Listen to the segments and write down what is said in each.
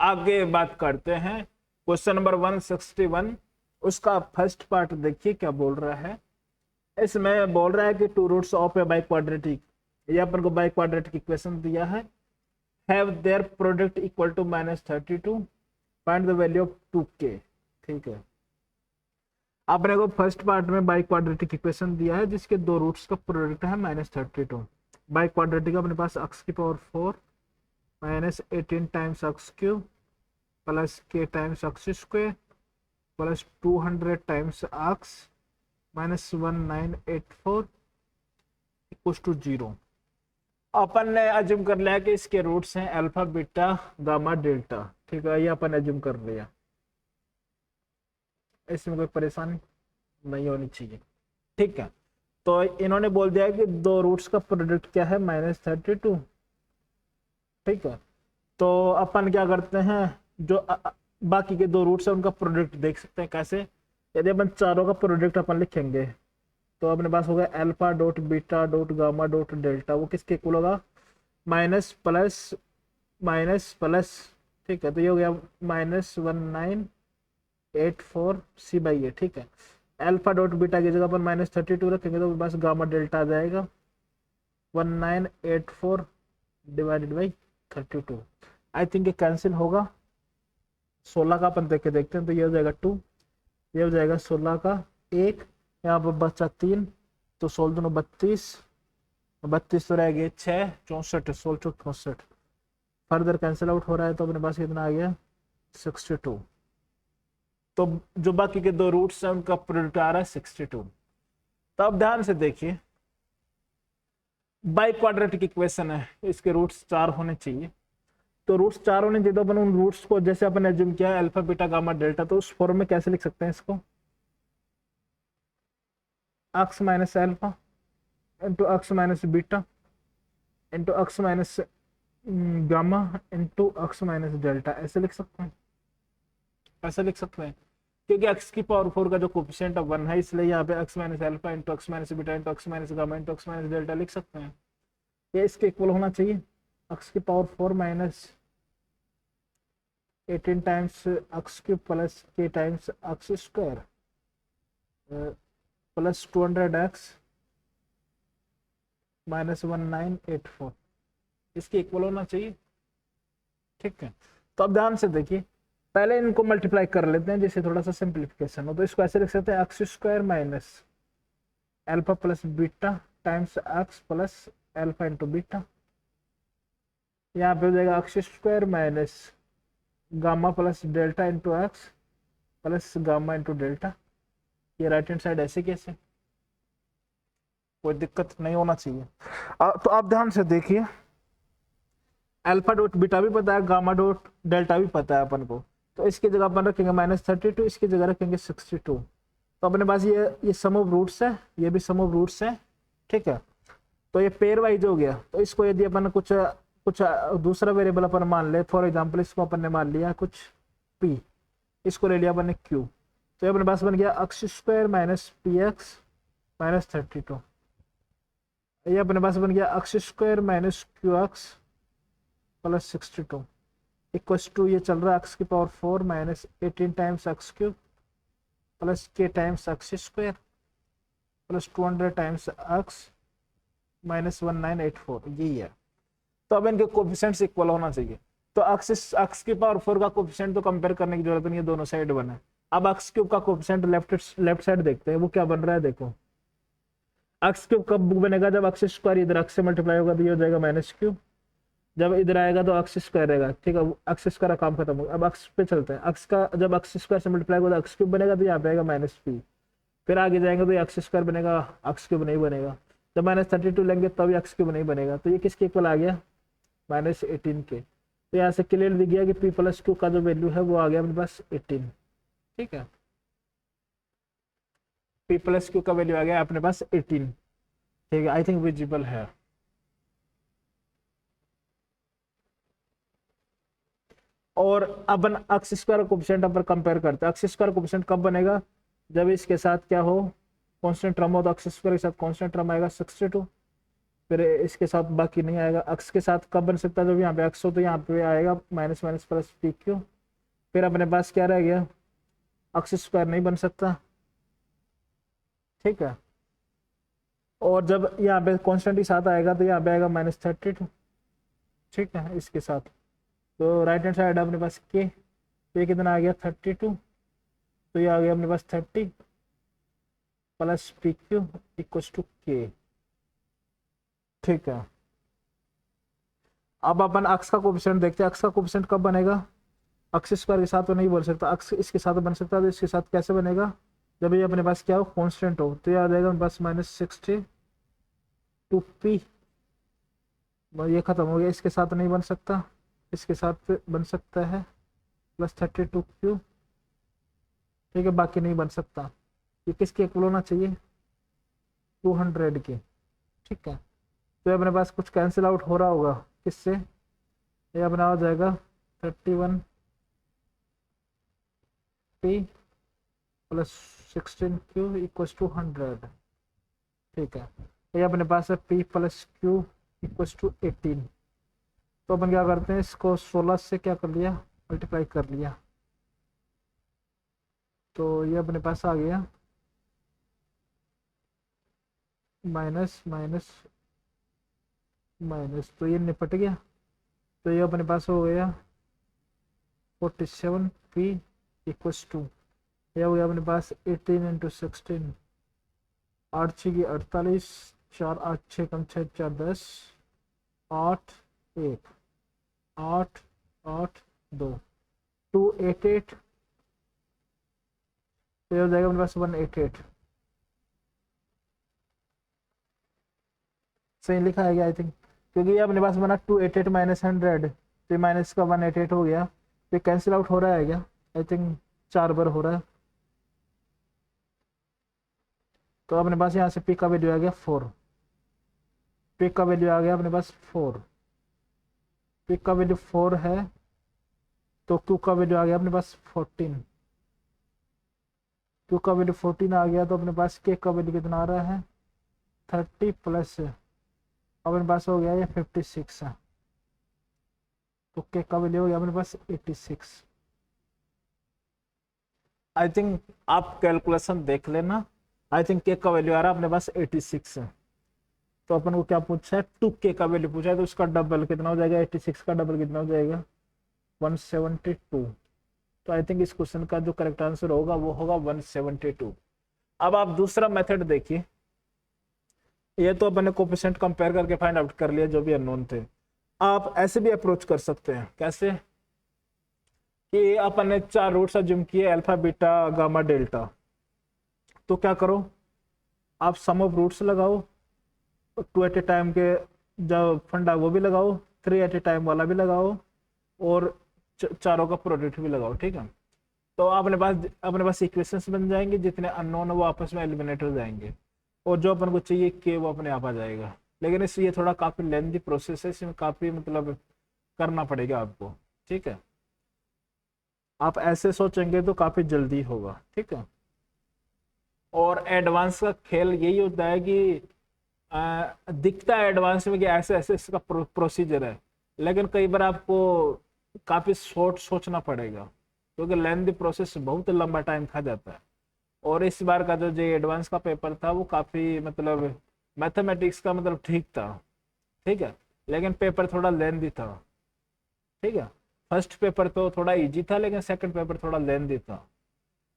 आगे बात करते हैं क्वेश्चन नंबर 161। उसका फर्स्ट पार्ट देखिए क्या बोल रहा है। इसमें बोल रहा है कि two roots of a biquadratic, ये अपन को बाई क्वाड्रेटिक इक्वेशन दिया है, have their product equal to -32, find the value of 2k। ठीक है, आपने को फर्स्ट पार्ट में बाई क्वाड्रेटिक इक्वेशन दिया है जिसके दो रूट्स का प्रोडक्ट है -32। बाई क्वाड्रेटिक अपने पास x की power 4 -18 times x cube plus k times x square plus 200 times x -1984 equals to 0। अपन ने अज्यूम कर लिया कि इसके रूट्स हैं अल्फा बीटा गामा डेल्टा। ठीक है, ये अपन अज्यूम कर लिया, इसमें कोई परेशानी नहीं होनी चाहिए। ठीक है, तो इन्होंने बोल दिया कि दो रूट्स का प्रोडक्ट क्या है -32। ठीक है, तो अपन क्या करते हैं, जो बाकी के दो रूट्स है उनका प्रोडक्ट देख सकते हैं कैसे। यदि अपन चारों का प्रोडक्ट अपन लिखेंगे तो अपने पास होगा alpha dot beta dot gamma dot delta, वो किसके इक्वल होगा, माइनस प्लस माइनस प्लस। ठीक है, तो ये हो गया -1984 c/a। ठीक है, अल्फा डॉट बीटा की जगह पर -32 रखेंगे तो बस गामा डेल्टा आ जाएगा 1984 डिवाइडेड बाई 32। आई थिंक ये कैंसिल होगा। 16 का अपन देख के देखते हैं, तो ये हो जाएगा 2, ये हो जाएगा 16 का 1, यहाँ पर बचा 3, तो 16 दूनो 32, 32 तो रह गए 6, 64, 16 64, फर्दर कैंसिल आउट हो रहा है तो अपने पास कितना आ गया 62। तो जो बाकी के दो रूट्स हैं उनका प्रोडक्ट आ रहा है 62। तो अब ध्यान से देखिए, बाई क्वाड्रेटिक इक्वेशन है, इसके रूट्स 4 होने चाहिए। तो रूट्स 4 होने चाहिए, तो अपन उन रूट्स को जैसे अपन एज्यूम किया है अल्फा बीटा गामा डेल्टा, तो उस फॉर्म में कैसे लिख सकते हैं इसको, x minus alpha into x minus beta into x minus gamma into x minus delta, ऐसे लिख सकते हैं। ऐसे लिख सकते हैं क्योंकि x की पावर 4 का जो कोफिशिएंट 1 है, इसलिए यहाँ पे x minus alpha into x minus beta into x minus gamma into x minus delta लिख सकते हैं। ये इसके इक्वल होना चाहिए, x की power 4 minus 18 times x cube plus k times x square plus 200x -1984, इसके इक्वल होना चाहिए। ठीक है, तो अब ध्यान से देखिए, पहले इनको मल्टीप्लाई कर लेते हैं जिससे थोड़ा सा सिंप्लीफिकेशन हो। तो इसको ऐसे लिख सकते हैं x square minus alpha plus beta times x plus alpha into beta, यहाँ पे हो जाएगा x square minus gamma plus delta into x plus gamma into delta. ये राइट हैंड साइड ऐसे कैसे, कोई दिक्कत नहीं होना चाहिए। तो आप ध्यान से देखिए, अल्फा डॉट बीटा भी पता है, गामा डॉट डेल्टा भी पता है अपन को, तो इसकी जगह अपन रखेंगे -32, इसकी जगह रखेंगे 62। तो अपने पास ये सम ऑफ रूट्स है, ये भी सम ऑफ रूट्स है। ठीक है, तो ये पेयर वाइज हो गया। तो इसको यदि अपन कुछ दूसरा वेरिएबल अपन मान ले, फॉर एग्जांपल इसको अपन ने मान लिया कुछ p, इसको ले लिया अपन ने q, तो ये अपने पास बन गया x square minus px minus 32। ये अपने पास बन गया x square minus qx plus 62 equals to, ये चल रहा है x की power 4 minus 18 times x cube plus k times x square plus 200 times x minus 1984, यही है। तो अब इनके कोफिशिएंट्स इक्वल होना चाहिए। तो x की पावर 4 का कोफिशिएंट तो कंपेयर करने की जरूरत नहीं है, दोनों साइड बना। अब x क्यूब का कोफिशिएंट लेफ्ट साइड देखते हैं वो क्या बन रहा है। देखो x क्यूब कब बनेगा, जब x स्क्वायर इधर x से मल्टीप्लाई होगा तो ये हो जाएगा माइनस क्यूब, जब इधर आएगा तो x स्क्वायर रहेगा। ठीक है, x स्क्वायर का काम खत्म होगा। अब x पे चलते हैं, x का जब x स्क्वायर से मल्टीप्लाई होगा तो x क्यूब बनेगा, तो यहाँ पे आएगा -p, फिर आगे जाएंगे तो x स्क्वायर बनेगा, x क्यूब नहीं बनेगा। जब -32 लेंगे तब x क्यूब नहीं बनेगा, तो ये किसके इक्वल आ गया -18 के। तो यहाँ से क्लियर दिख गया कि p प्लस q का जो वैल्यू है वो आ गया अपने पास 18। ठीक है, p प्लस q का वैल्यू आ गया अपने पास 18। ठीक है, आई थिंक विजिबल है। और अपन x स्क्वायर कोफिशिएंट पर कंपेयर करते हैं। x स्क्वायर कोफिशिएंट कब बनेगा, जब इसके साथ क्या हो, कांस्टेंट टर्म हो, तो x स्क्वायर के साथ कांस्टेंट टर्म आएगा 62। फिर इसके साथ बाकी नहीं आएगा। अक्स के साथ कब बन सकता है, जब यहाँ पे अक्स हो तो यहाँ पे आएगा minus minus plus p Q. फिर अपने पास क्या रह गया, अक्स स्क्वायर नहीं बन सकता, ठीक है। और जब यहाँ पे कॉन्स्टेंट के साथ आएगा तो यहाँ पे आएगा -32, ठीक है, इसके साथ। तो राइट हैंड साइड अपने पास के, तो ये कितना आ गया 32, तो ये आ गया अपने पास 30 plus p q equal to k, ठीक है। अब अपन अक्स का कोफिशिएंट देखते हैं। अक्स का कोफिशिएंट कब बनेगा, अक्स स्क्वायर के साथ तो नहीं बन सकता, अक्स इसके साथ बन सकता है, तो इसके साथ कैसे बनेगा, जब ये अपने पास क्या हो कांस्टेंट हो, तो ये आ जाएगा बस -62p, ये खत्म हो गया, इसके साथ नहीं बन सकता, इसके साथ बन सकता है +32q, ठीक है, बाकी नहीं बन सकता। ये किसके इक्वल होना चाहिए, 200 के, ठीक है। तो ये अपने पास कुछ कैंसिल आउट हो रहा होगा किससे, ये अपना आ जाएगा 31p plus 16q equal to 100, ठीक है। ये अपने पास है p plus q equal to 18। तो अपन क्या करते हैं, इसको 16 से क्या कर लिया, मल्टीप्लाई कर लिया, तो ये अपने पास आ गया माइनस माइनस माइनस, तो ये निपट गया। तो ये अपने पास हो गया 47p इक्व टू, ये हो गया अपने पास 18 × 16, 8 6 की 48, 4 8 6 कम 6 4 10, 8 1 8 8 2 288, तो ये हो जाएगा अपने पास 188, सही लिखा है क्या, आई थिंक, क्योंकि ये अपने पास बना 288 माइनस 100, तो माइनस का 188 हो गया, तो कैंसिल आउट हो रहा है क्या, आई थिंक 4 बार हो रहा है। तो अपने पास यहाँ से पी का वैल्यू आ गया 4, पी का वैल्यू आ गया अपने पास 4, पी का वैल्यू 4 है, तो क्यू का वैल्यू आ गया अपने पास 14, क्यू का वैल्यू 14 आ गया, तो अपने पास के का वैल्यू कितना आ रहा है 30 प्लस, अपने पास हो गया ये 56 है, तो के का वैल्यू हो गया अपने पास 86। आई थिंक आप कैलकुलेशन देख लेना, आई थिंक के का वैल्यू आ रहा है अपने पास 86 है। तो अपन को क्या पूछा है, 2k का वैल्यू पूछा है, तो उसका डबल कितना हो जाएगा, 86 का डबल कितना हो जाएगा 172। तो आई थिंक इस क्वेश्चन का जो करेक्ट आंसर होगा वो होगा 172। अब आप दूसरा मेथड देखिए, ये तो अपन ने कोफिशिएंट कंपेयर करके फाइंड आउट कर लिया जो भी अननोन थे। आप ऐसे भी अप्रोच कर सकते हैं, कैसे कि अपन ने 4 रूट्स अज्यूम किए, अल्फा बीटा गामा डेल्टा, तो क्या करो आप सम ऑफ रूट्स लगाओ, 2 एट ए टाइम के जो फंडा वो भी लगाओ, 3 एट ए टाइम वाला भी लगाओ, और चारों का प्रोडक्ट भी लगाओ, ठीक है। तो अपने पास इक्वेशंस बन जाएंगे, जितने अननोन है वो आपस में एलिमिनेट हो जाएंगे, और जो अपन को चाहिए के वो अपने आप आ जाएगा। लेकिन ये थोड़ा काफी लेंथी प्रोसेस है, इसमें काफी मतलब करना पड़ेगा आपको, ठीक है। आप ऐसे सोचेंगे तो काफी जल्दी होगा, ठीक है। और एडवांस का खेल यही होता है कि दिखता है एडवांस में कि ऐसे ऐसे इसका प्रोसीजर है, लेकिन कई बार आपको काफी शॉर्ट सोचना पड़ेगा, क्योंकि लेंथी प्रोसेस बहुत लंबा टाइम खा जाता है। और इस बार का जो एडवांस का पेपर था वो काफी मतलब मैथमेटिक्स का मतलब ठीक था, ठीक है, लेकिन पेपर थोड़ा लेंथी था, ठीक है। फर्स्ट पेपर तो थोड़ा इजी था, लेकिन सेकंड पेपर थोड़ा लेंथी था,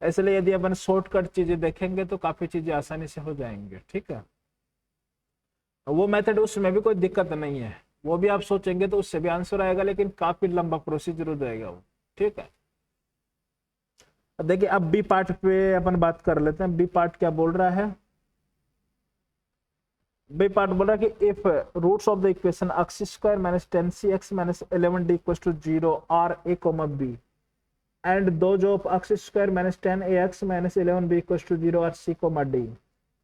इसलिए यदि अपन शॉर्टकट चीजें देखेंगे तो काफी चीजें आसानी से हो जाएंगे, ठीक है। वो मेथड उसमें भी कोई दिक्कत नहीं है, वो भी आप सोचेंगे तो उससे भी आंसर आएगा, लेकिन काफी लंबा प्रोसीजर हो जाएगा वो, ठीक है। देखिए अब बी पार्ट पे अपन बात कर लेते हैं। बी पार्ट क्या बोल रहा है, बी पार्ट बोल रहा है कि if roots of the equation x square minus 10cx minus 11d equals to 0 are a comma b and दो जो x square minus 10ax minus 11b equals to 0 are c comma d,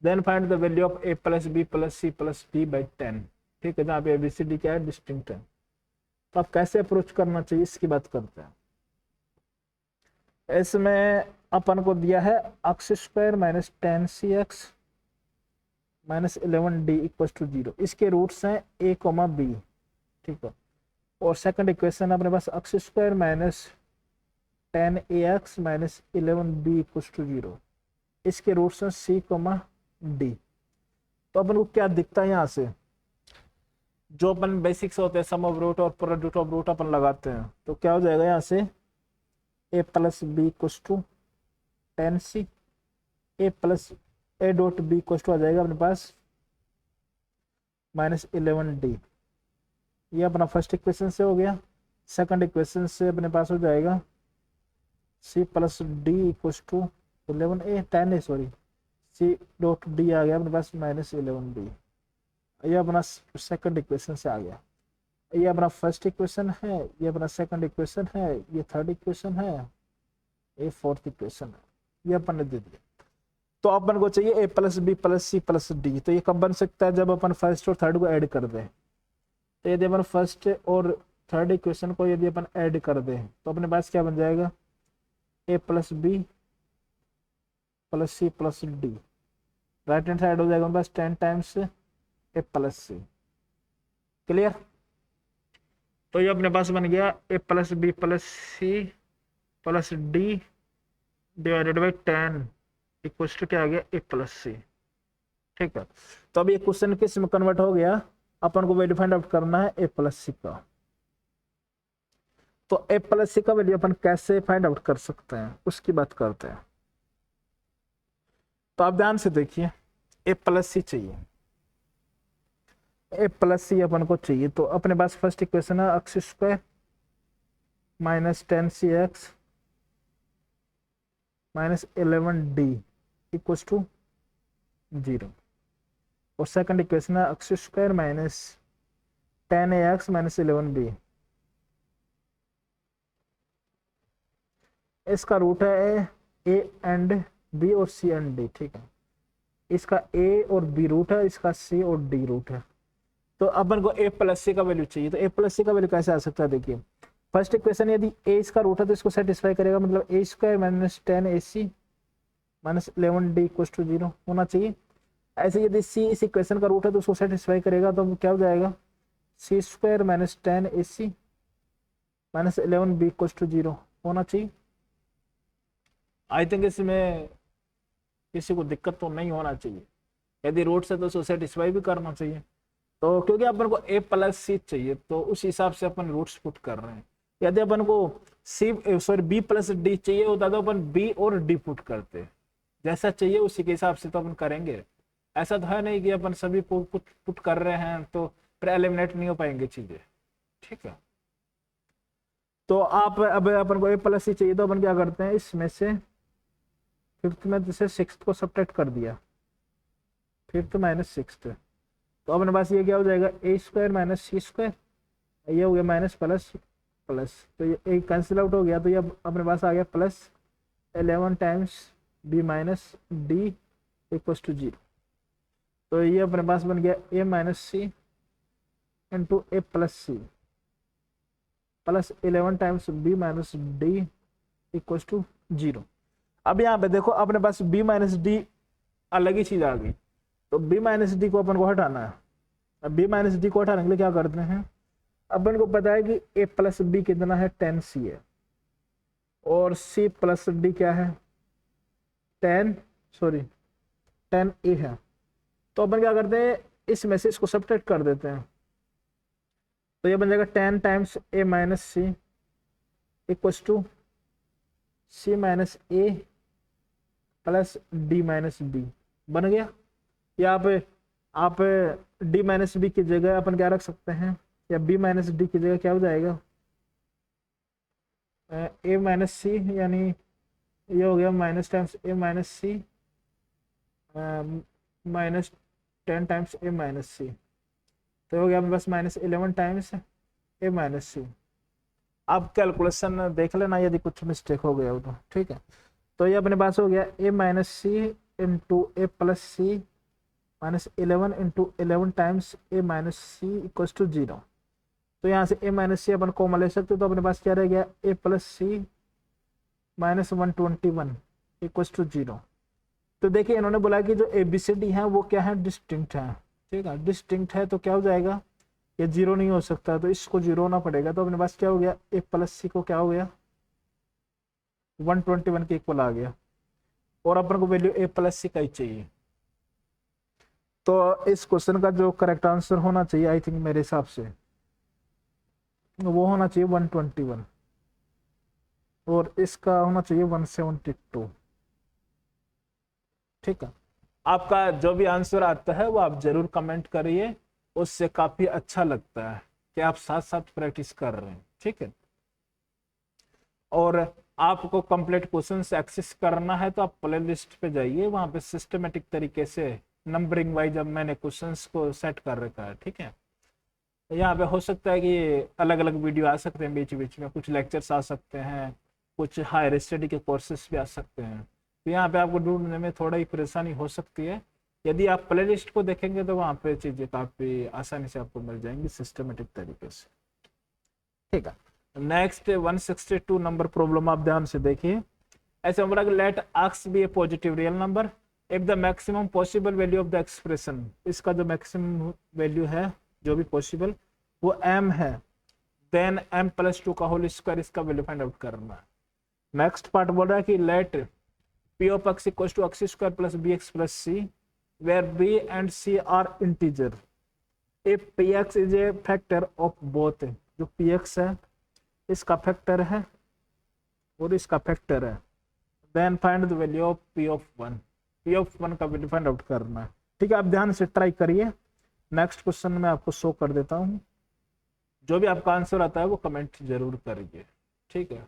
then find the value of a plus b plus c plus d by 10, ठीक है, जहाँ पे ABCD क्या है distinct है। तो आप कैसे अप्रोच करना चाहिए इसकी बात करते हैं। इसमें अपन को दिया है x square minus 10cx minus 11d equal to 0। इसके रूट्स हैं a कॉमा बी, ठीक है। और सेकंड इक्वेशन अपने पास X square minus 10ax minus 11b equal to 0। इसके रूट्स हैं c कॉमा डी। तो अपन को क्या दिखता है यहाँ से, जो अपन बेसिक्स होते हैं सम ऑफ रूट और प्रोडक्ट ऑफ रूट अपन लगाते हैं, तो क्या हो जाएगा यहाँ से a plus B equal to 10c, a plus a dot B equal to आ जाएगा अपने पास माइनस 11d। ये अपना फर्स्ट इक्वेशन से हो गया। सेकंड इक्वेशन से अपने पास हो जाएगा c plus D equal to 10a sorry c dot D आ गया अपने पास माइनस 11d। ये अपना सेकंड इक्वेशन से आ गया। ये अपना फर्स्ट इक्वेशन है, ये अपना सेकंड इक्वेशन है, ये थर्ड इक्वेशन है, ये फोर्थ इक्वेशन है, ये अपन ने दे दिया। तो अपन को चाहिए a plus b plus c plus d. तो ये कब बन सकता है, जब अपन फर्स्ट और थर्ड को ऐड कर दें। तो यदि अपन फर्स्ट और थर्ड इक्वेशन को यदि अपन ऐड कर दें तो अपने पास क्या बन जाएगा, a plus b plus c plus d. Right hand side हो जाएगा अपने पास 10 times a plus c. Clear. तो ये अपने पास बन गया a plus b plus c plus d divided by 10 equal to क्या आ गया a प्लस सी। ठीक है। तो अब ये क्वेश्चन किस में कन्वर्ट हो गया, अपन को वैल्यू फाइंड आउट करना है a प्लस सी का। तो a प्लस सी का वैल्यू अपन कैसे फाइंड आउट कर सकते हैं उसकी बात करते हैं। तो आप ध्यान से देखिए, a प्लस सी चाहिए, a प्लस सी अपन को चाहिए। तो अपने पास फर्स्ट इक्वेशन है x square minus 10cx minus 11d equal to 0। और सेकंड इक्वेशन है x square minus 10ax minus 11b। इसका रूट है a एंड b और c एंड d, ठीक है। इसका a और b रूट है, इसका c और d रूट है। तो अपन को a प्लस सी का वैल्यू चाहिए। तो a प्लस सी का वैल्यू कैसे आ सकता है, देखिए फर्स्ट इक्वेशन यदि a इसका रूट है तो इसको सेटिस्फाई करेगा, मतलब a square minus 10ac minus 11d equal to 0 होना चाहिए। ऐसे यदि c इस इक्वेशन का रूट है तो उसको सेटिस्फाई करेगा, तो क्या हो जाएगा c square minus 10ac minus 11b equal to 0 होना चाहिए। आई थिंक इसमें किसी को दिक्कत तो नहीं होना चाहिए। यदि रूट से तो उसको सेटिस्फाई भी करना चाहिए। तो क्योंकि अपन को a प्लस सी चाहिए तो उस हिसाब से अपन रूट्स पुट कर रहे हैं। यदि अपन को b प्लस डी चाहिए होता तो अपन b और d पुट करते, जैसा चाहिए उसी के हिसाब से तो अपन करेंगे। ऐसा तो है नहीं कि अपन सभी पुट कर रहे हैं तो फिर एलिमिनेट नहीं हो पाएंगे चीजें, ठीक है। तो आप अब अपन को a प्लस सी चाहिए तो अपन क्या करते हैं, इसमें से फिफ्थ में जैसे सिक्स्थ को सब्ट्रैक्ट कर दिया, फिफ्थ माइनस सिक्स्थ। तो अपने पास ये क्या हो जाएगा a square minus c square, ये हो गया माइनस प्लस प्लस, तो ये a कैंसिल आउट हो गया। तो ये अपने पास आ गया plus 11 times b minus d equal to 0। तो ये अपने पास बन गया a minus c into a plus c plus 11 times b minus d equal to 0। अब यहाँ पे देखो अपने पास b माइनस डी अलग ही चीज आ गई। तो b माइनस डी को अपन को हटाना है। अब b माइनस डी को हटाने के लिए क्या करते हैं, अपन को पता है कि a प्लस बी कितना है 10c है और c प्लस डी क्या है 10a है। तो अपन क्या करते हैं, इसमें से इसको सब्ट्रैक्ट कर देते हैं। तो ये बन जाएगा 10 times a minus c equal to c minus a plus d minus b बन गया। यहाँ पे आप d माइनस बी की जगह अपन क्या रख सकते हैं, या b माइनस डी की जगह क्या हो जाएगा a माइनस सी, यानी ये हो गया minus times a minus C minus 10 times a minus C. तो हो गया बस minus 11 times a minus C. आप कैलकुलेशन देख लेना यदि कुछ मिस्टेक हो गया हो तो, ठीक है। तो ये अपने पास हो गया a minus c into a plus c minus 11 into 11 times a minus c equal to 0। तो यहाँ से a माइनस सी अपन कॉमन ले सकते, तो अपने पास क्या रह गया a plus c minus 121 equal to 0। तो देखिए इन्होंने बोला कि जो ABCD है वो क्या है, डिस्टिंक्ट है। ठीक है, डिस्टिंक्ट है तो क्या हो जाएगा, ये जीरो नहीं हो सकता, तो इसको जीरो होना पड़ेगा। तो अपने पास क्या हो गया, A प्लस सी को क्या हो गया 121 के इक्वल आ गया, और अपन को वैल्यू A प्लस सी का ही चाहिए। तो इस क्वेश्चन का जो करेक्ट आंसर होना चाहिए आई थिंक मेरे हिसाब से वो होना चाहिए 121, और इसका होना चाहिए 172। ठीक है, आपका जो भी आंसर आता है वो आप जरूर कमेंट करिए, उससे काफी अच्छा लगता है कि आप साथ साथ प्रैक्टिस कर रहे हैं। ठीक है, और आपको कंप्लीट क्वेश्चन एक्सेस करना है तो आप प्ले लिस्ट पे जाइए, वहां पे सिस्टमेटिक तरीके से नंबरिंग वाइज अब मैंने क्वेश्चंस को सेट कर रखा है। ठीक है, यहाँ पे हो सकता है कि अलग अलग वीडियो आ सकते हैं बीच बीच में, कुछ लेक्चर्स आ सकते हैं, कुछ हायर स्टडी के कोर्सेस भी आ सकते हैं, तो यहाँ पे आपको ढूंढने में थोड़ा ही परेशानी हो सकती है। यदि आप प्ले लिस्ट को देखेंगे तो वहाँ पे चीज़ें काफ़ी आसानी से आपको मिल जाएंगी सिस्टमेटिक तरीके से। ठीक है, नेक्स्ट 162 नंबर प्रॉब्लम आप ध्यान से देखिए। ऐसे बोला कि let x be a positive real number if the maximum possible value of the expression, इसका जो मैक्सिमम वैल्यू है जो भी पॉसिबल वो m है, देन m प्लस 2 का होल स्क्वायर, इसका वैल्यू फाइंड आउट करना है। नेक्स्ट पार्ट बोल रहा है कि let p of x equals to x square plus bx plus c where b and c are integer if px is a factor of both, जो px है इसका factor है और इसका फैक्टर है, then find the value of p of 1, p of 1 का value find out करना है। ठीक है, आप ध्यान से ट्राई करिए। नेक्स्ट क्वेश्चन में आपको शो कर देता हूँ, जो भी आपका आंसर आता है वो कमेंट जरूर करिए। ठीक है।